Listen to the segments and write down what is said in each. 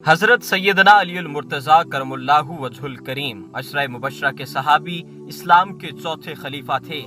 हजरत सैयदना अली मुर्तज़ा करमुल्लाहु वजहुल करीम अशरा मुबशरा के सहाबी इस्लाम के चौथे खलीफा थे।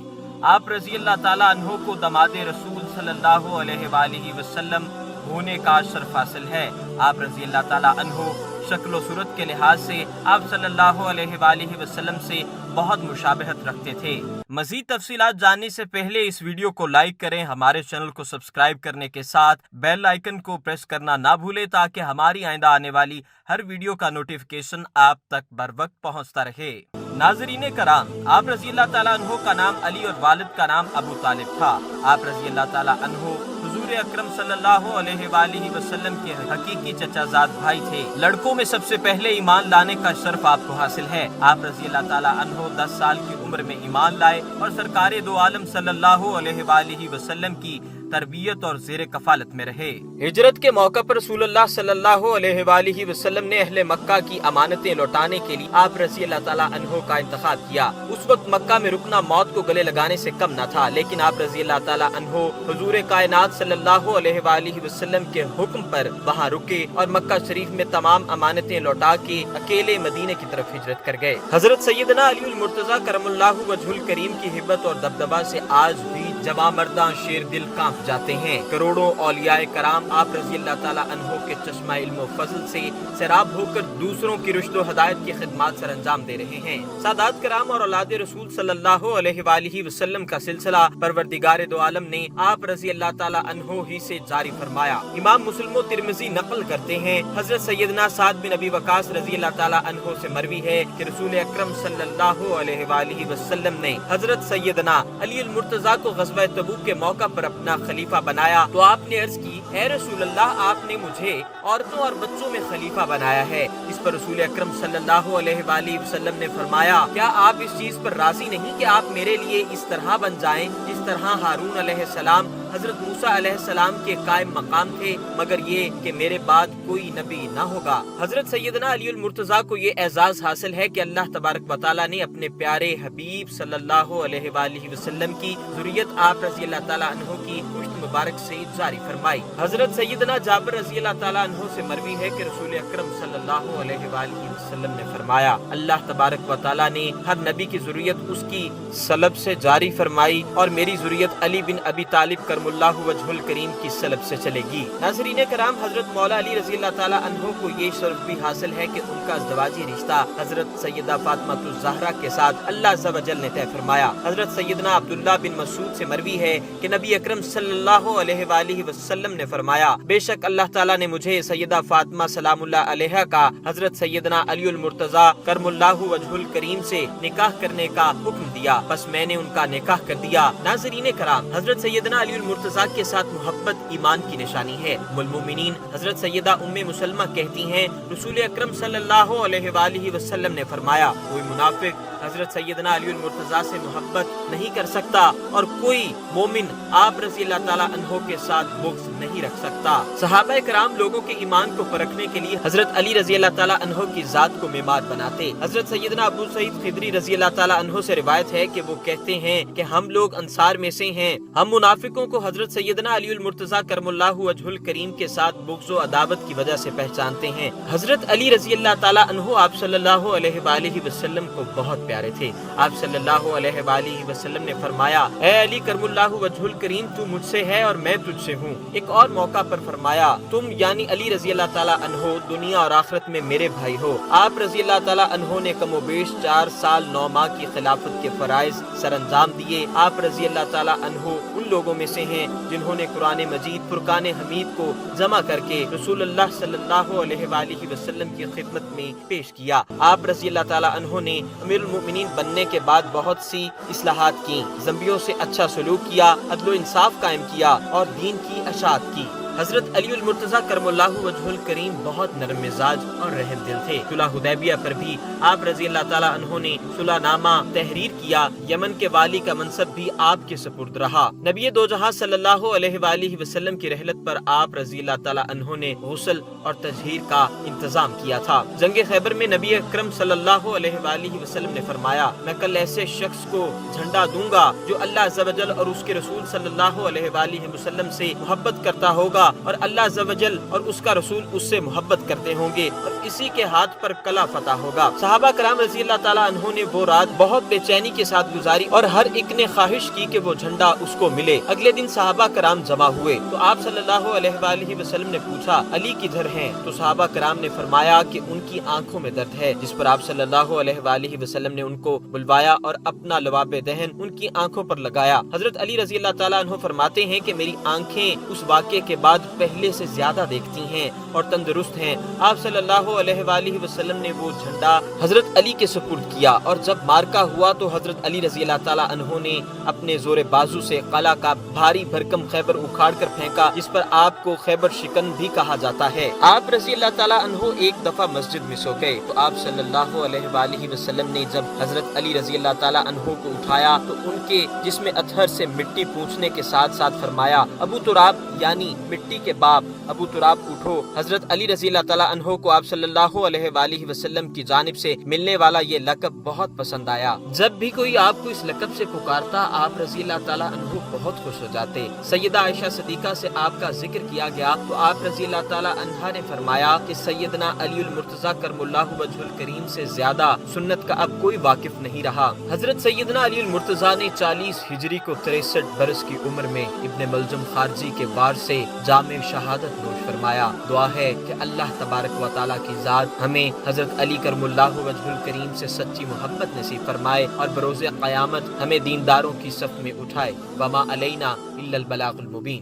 आप रजी अल्लाह ताला अन्हो को दमादे रसूल सल्लल्लाहु अलैहि वसल्लम होने का शर्फ हासिल है। आप रजी अल्लाह ताला अन्हो शक्ल सूरत के लिहाज से आप सल्लल्लाहु अलैहि वसल्लम से बहुत मुशाबहत रखते थे। मजीद तफसीलात जानने से पहले इस वीडियो को लाइक करें, हमारे चैनल को सब्सक्राइब करने के साथ बेल आइकन को प्रेस करना ना भूलें ताकि हमारी आइंदा आने वाली हर वीडियो का नोटिफिकेशन आप तक बर वक्त पहुँचता रहे। नाजरीन कराम, आप रजी अल्लाह ताला अन्हो का नाम अली और वालिद का नाम अबू तालिब था। आप रजी अल्लाह ताला अन्हो हुजूर अकरम सल्लल्लाहु अलैहि वसल्लम के हकीकी चचाजाद भाई थे। लड़कों में सबसे पहले ईमान लाने का शर्फ आपको हासिल है। आप रजी अल्लाह ताला अन्हो 10 साल की उम्र में ईमान लाए और सरकारे दो आलम सल्लल्लाहु अलैहि वसल्लम की तरबियत और ज़ेर कफालत में रहे। हिजरत के मौका पर रसूलुल्लाह सल्लल्लाहु अलैहि वसल्लम ने अहले मक्का की अमानतें लौटाने के लिए आप रज़ी अल्लाह ताला अन्हो का इंतखाब किया। उस वक्त मक्का में रुकना मौत को गले लगाने से कम न था, लेकिन आप रज़ी अल्लाह ताला अन्हो हुजूर कायनात सल्लल्लाहु अलैहि वसल्लम के हुक्म पर वहाँ रुके और मक्का शरीफ में तमाम अमानतें लौटा के अकेले मदीने की तरफ हिजरत कर गए। हजरत सैयदना अली मुर्तज़ा करमुल्लाहु वजहुल करीम की हिब्बत और दबदबा से आज भी जवां मर्दां शेर दिल कांप जाते हैं। करोड़ों औलियाए कराम आप रज़ी अल्लाह ताला अन्हो के चश्मा इल्म फजल से सैराब होकर दूसरों की रुश्द हिदायत की खिदमत सर अंजाम दे रहे हैं। सादात कराम और औलाद रसूल सल्लल्लाहु अलैहि वसल्लम का सिलसिला परवरदिगार दो आलम ने आप रज़ी अल्लाह ताला अन्हो ही से जारी फरमाया। इमाम मुस्लिम तिरमिज़ी नकल करते हैं, हजरत सैयदना साद बिन अबी वकास रज़ी अल्लाह ताला अन्हो से मरवी है कि रसूल अकरम सल्लल्लाहु अलैहि वसल्लम ने हजरत सैयदना अली मुर्तज़ा को ग़ज़वा तबूक के मौका पर अपना खलीफा बनाया तो आपने अर्ज की, ऐ रसूल अल्लाह, आपने मुझे औरतों और बच्चों में खलीफा बनाया है। इस पर रसूल अकरम सल्लल्लाहु अलैहि वसल्लम ने फरमाया, क्या आप इस चीज पर राजी नहीं कि आप मेरे लिए इस तरह बन जाएं जिस तरह हारून अलैहिस्सलाम हजरत मूसा अलैहिस्सलाम के कायम मकाम थे, मगर ये कि मेरे बाद कोई नबी न होगा। हजरत सैयदना अली मुर्तज़ा को ये एजाज हासिल है कि अल्लाह तबारक व तआला ने अपने प्यारे हबीब सल्लल्लाहु अलैहि वसल्लम की ज़ुर्रियत आप रज़ी अल्लाह ताला अन्हो की पुश्त मुबारक से जारी फरमाई। हजरत सैयदना जाबिर रज़ी अल्लाह ताला अन्हो से मरवी है कि रसूल अकरम सल्लल्लाहु अलैहि वसल्लम ने फरमाया, अल्लाह तबारक व तआला ने हर नबी की ज़ुर्रियत उसकी सलब से जारी फरमाई और मेरी ज़ुर्रियत अली बिन अबी तालिब करमुल्लाहु वजहुल करीम की सलब से चलेगी। नाज़रीन कराम, हजरत मौला अली रज़ी अल्लाह ताला अन्हो को ये शर्फ भी हासिल है कि उनका ज़वाजी रिश्ता हजरत सैयदा फातिमा ज़हरा के साथ अल्लाह अज़्ज़ व जल ने तय फरमाया। हजरत सैयदना अब्दुल्लाह बिन मसूद से मरवी है कि नबी अकरम सल्लल्लाहु अलैहि वसल्लम ने फरमाया, बेशक अल्लाह ताला ने मुझे सैयदा फातिमा सलामुल्लाह अलैहा का हजरत सैयदना अली मुर्तज़ा करमुल्लाहु वजहुल करीम से निकाह करने का हुक्म दिया, बस मैंने उनका निकाह कर दिया। नाज़रीन कराम, हजरत सैयदना अली मुर्तज़ा के साथ मोहब्बत ईमान की निशानी है। उम्मुल मोमिनीन हजरत सैयदा उम्मे मुसलमा कहती हैं, रसूल अकरम सल्लल्लाहु अलैहि वसल्लम ने फरमाया, कोई मुनाफिक हजरत सैयदना अली मुर्तज़ा से मोहब्बत नहीं कर सकता और कोई मोमिन आप रज़ी अल्लाह ताला अन्हो के साथ बुग़्ज़ नहीं रख सकता। सहाबा कराम लोगों के ईमान को परखने के लिए हजरत अली रज़ी अल्लाह ताला अन्हो की जात को मेमार बनाते। हजरत सैयदना अबू सईद खिदरी रज़ी अल्लाह ताला अन्हो से रिवायत है कि वो कहते हैं कि हम लोग अंसार में से हैं, हम मुनाफिकों को हजरत सैयदना अली मुर्तज़ा करमुल्लाहु वजहुल करीम के साथ बुग़्ज़ व अदावत की वजह से पहचानते हैं। हजरत अली रज़ी अल्लाह ताला अन्हो आप सल्लल्लाहु अलैहि वसल्लम को बहुत प्यारे थे। आप सल्लल्लाहु अलैहि वसल्लम ने फरमाया, ऐ अली करमुल्लाहु वजहुल करीम, तू मुझसे है और मैं तुझसे हूँ। एक और मौका पर फरमाया, तुम यानी अली रज़ी अल्लाह ताला अन्हो दुनिया और आखिरत में मेरे भाई हो। आप रज़ी अल्लाह ताला अन्हो ने कमोबेश 4 साल 9 माह की खिलाफत के फराइज सर अंजाम दिए। आप रज़ी अल्लाह ताला अन्हो उन लोगों में से हैं जिन्होंने कुरान मजीद फुरकान हमीद को जमा करके रसूलुल्लाह सल्लल्लाहु अलैहि वसल्लम की खिदमत में पेश किया। आप रज़ी अल्लाह ताला अन्हो ने अमीरुल मोमिनीन बनने के बाद बहुत सी इस्लाहात की, ज़ंबियों से अच्छा सलूक किया, अदल इंसाफ कायम किया और दीन की अशात की। हजरत अली मुर्तज़ा करमुल्लाहु वजहुल करीम बहुत नरम मिजाज और रहम दिल थे। सुलह हुदैबिया पर भी आप रज़ी अल्लाह ताला अन्हो ने सुलहनामा तहरीर किया। यमन के वाली का मनसब भी आपके सपुर्द रहा। नबी दो जहां सल्लल्लाहु अलैहि वसल्लम की रहलत पर आप रज़ी अल्लाह ताला अन्हो ने गुस्ल और तजहीर का इंतजाम किया था। जंग खैबर में नबी अकरम सल्लल्लाहु अलैहि वसल्लम ने फरमाया, मैं कल ऐसे शख्स को झंडा दूंगा जो अल्लाह अज़्ज़ व जल और उसके रसूल सल्लल्लाहु अलैहि वसल्लम से मोहब्बत करता होगा ہوگا اور اللہ عز و جل اور اس کا رسول اس سے محبت کرتے ہوں گے اور اسی کے ہاتھ پر کلا فتح ہوگا۔ صحابہ کرام رضی اللہ تعالیٰ عنہ نے وہ رات بہت بے چینی کے ساتھ گزاری اور ہر ایک نے خواہش کی کہ وہ جھنڈا اس کو ملے۔ اگلے دن صحابہ کرام جمع ہوئے تو آپ صلی اللہ علیہ وآلہ وسلم نے پوچھا علی کدھر ہیں؟ تو صحابہ کرام نے فرمایا کہ ان کی آنکھوں میں درد ہے، جس پر آپ صلی اللہ علیہ وآلہ وسلم نے ان کو بلوایا اور اپنا لباب دہن ان کی آنکھوں پر لگایا۔ حضرت علی رضی اللہ تعالیٰ عنہ فرماتے ہیں کہ میری آنکھیں اس واقعے کے بعد پہلے سے زیادہ دیکھتی ہیں اور تندرست ہیں۔ آپ صلی اللہ علیہ وآلہ وسلم نے وہ جھنڈا حضرت علی کے سپرد کیا اور جب مارکا ہوا تو حضرت علی رضی اللہ تعالیٰ عنہ نے اپنے زور بازو سے قلعہ کا بھاری بھرکم خیبر اکھاڑ کر پھینکا، جس پر آپ کو خیبر شکن بھی کہا جاتا ہے۔ آپ رضی اللہ تعالیٰ عنہ ایک دفعہ مسجد میں سو گئے تو آپ صلی اللہ علیہ وآلہ وسلم نے جب حضرت علی رضی اللہ تعالیٰ عنہ کو اٹھایا تو ان کے جسم اطہر سے مٹی پوچھنے کے ساتھ ساتھ فرمایا ابو تراب یعنی مٹی کے باپ ابو تراب اٹھو۔ حضرت علی رضی اللہ تعالیٰ عنہ کو آپ صلی اللہ علیہ وآلہ وسلم کی جانب سے ملنے والا یہ لقب بہت پسند آیا۔ جب بھی کوئی آپ کو اس لقب سے پکارتا آپ رضی اللہ تعالیٰ عنہ بہت خوش ہو جاتے۔ سیدہ عائشہ صدیقہ سے آپ کا ذکر کیا گیا تو آپ رضی اللہ تعالیٰ عنہا نے فرمایا کہ سیدنا علی المرتضیٰ کرم اللہ وجہ الکریم سے زیادہ سنت کا اب کوئی واقف نہیں رہا۔ حضرت سیدنا علی المرتضیٰ نے 40 ہجری کو 63 برس کی عمر میں ابن ملجم خارجی کے وار سے جام شہادت نوش فرمایا۔ دعا ہے کہ اللہ تبارک و تعالیٰ کی ذات ہمیں حضرت علی کرم اللہ وجہ الکریم سے سچی محبت نصیب فرمائے اور بروز قیامت ہمیں دینداروں کی صف میں اٹھائے۔ وما علینا الا البلاغ المبین۔